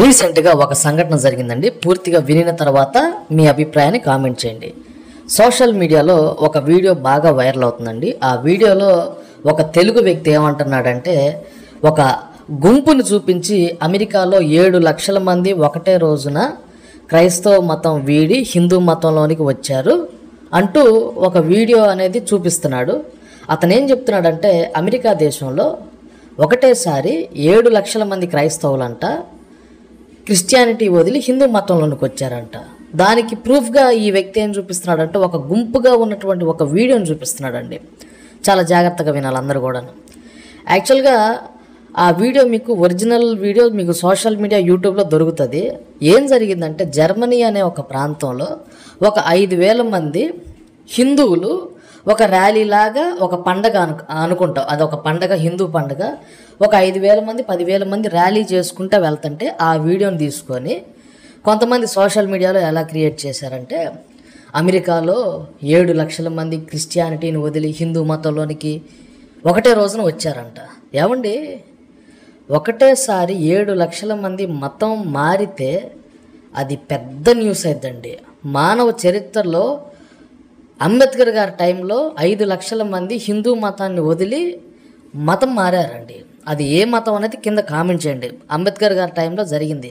రీసెంట్గా ఒక సంఘటన జరిగిందండి. పూర్తిగా వినిన తర్వాత మీ అభిప్రాయాన్ని కామెంట్ చేయండి. సోషల్ మీడియాలో ఒక వీడియో బాగా వైరల్ అవుతుందండి. ఆ వీడియోలో ఒక తెలుగు వ్యక్తి ఏమంటున్నాడంటే, ఒక గుంపును చూపించి అమెరికాలో 7 లక్షల మంది ఒకటే రోజున క్రైస్తవ మతం వీడి హిందూ మతంలోనికి వచ్చారు అంటూ ఒక వీడియో అనేది చూపిస్తున్నాడు. అతను ఏం చెప్తున్నాడంటే, అమెరికా దేశంలో ఒకటేసారి 7 లక్షల మంది క్రైస్తవులంట క్రిస్టియానిటీ వదిలి హిందూ మతంలోనికి వచ్చారంట. దానికి ప్రూఫ్గా ఈ వ్యక్తి ఏం చూపిస్తున్నాడంటే, ఒక గుంపుగా ఉన్నటువంటి ఒక వీడియోని చూపిస్తున్నాడండి. చాలా జాగ్రత్తగా వినాలి అందరూ కూడా. యాక్చువల్గా ఆ వీడియో మీకు ఒరిజినల్ వీడియో మీకు సోషల్ మీడియా యూట్యూబ్లో దొరుకుతుంది. ఏం జరిగిందంటే, జర్మనీ అనే ఒక ప్రాంతంలో ఒక 5,000 మంది హిందువులు ఒక ర్యాలీలాగా ఒక పండగ అనుకుంటాం, అదొక పండగ, హిందూ పండగ. ఒక 5,000 మంది 10,000 మంది ర్యాలీ చేసుకుంటూ వెళ్తుంటే ఆ వీడియోని తీసుకొని కొంతమంది సోషల్ మీడియాలో ఎలా క్రియేట్ చేశారంటే, అమెరికాలో 7 లక్షల మంది క్రిస్టియానిటీని వదిలి హిందూ మతంలోనికి ఒకటే రోజున వచ్చారంట. ఏమండి, ఒకటేసారి 7 లక్షల మంది మతం మారితే అది పెద్ద న్యూస్ అయిద్దండి. మానవ చరిత్రలో అంబేద్కర్ గారి టైంలో 5 లక్షల మంది హిందూ మతాన్ని వదిలి మతం మారారండి. అది ఏ మతం అనేది కింద కామెంట్ చేయండి. అంబేద్కర్ గారి టైంలో జరిగింది.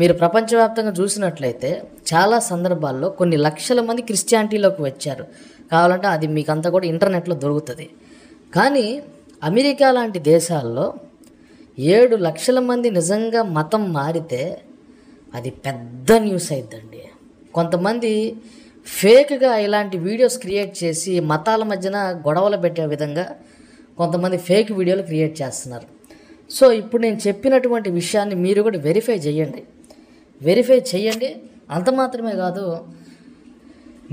మీరు ప్రపంచవ్యాప్తంగా చూసినట్లయితే చాలా సందర్భాల్లో కొన్ని లక్షల మంది క్రిస్టియానిటీలోకి వచ్చారు. కావాలంటే అది మీకంతా కూడా ఇంటర్నెట్లో దొరుకుతుంది. కానీ అమెరికా లాంటి దేశాల్లో 7 లక్షల మంది నిజంగా మతం మారితే అది పెద్ద న్యూస్ అయిద్దండి. కొంతమంది ఫేక్గా ఇలాంటి వీడియోస్ క్రియేట్ చేసి మతాల మధ్యన గొడవలు పెట్టే విధంగా కొంతమంది ఫేక్ వీడియోలు క్రియేట్ చేస్తున్నారు. సో ఇప్పుడు నేను చెప్పినటువంటి విషయాన్ని మీరు కూడా వెరిఫై చేయండి. అంత మాత్రమే కాదు,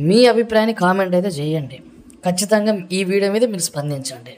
మీ అభిప్రాయాన్ని కామెంట్ అయితే చేయండి. ఖచ్చితంగా ఈ వీడియో మీద మీరు స్పందించండి.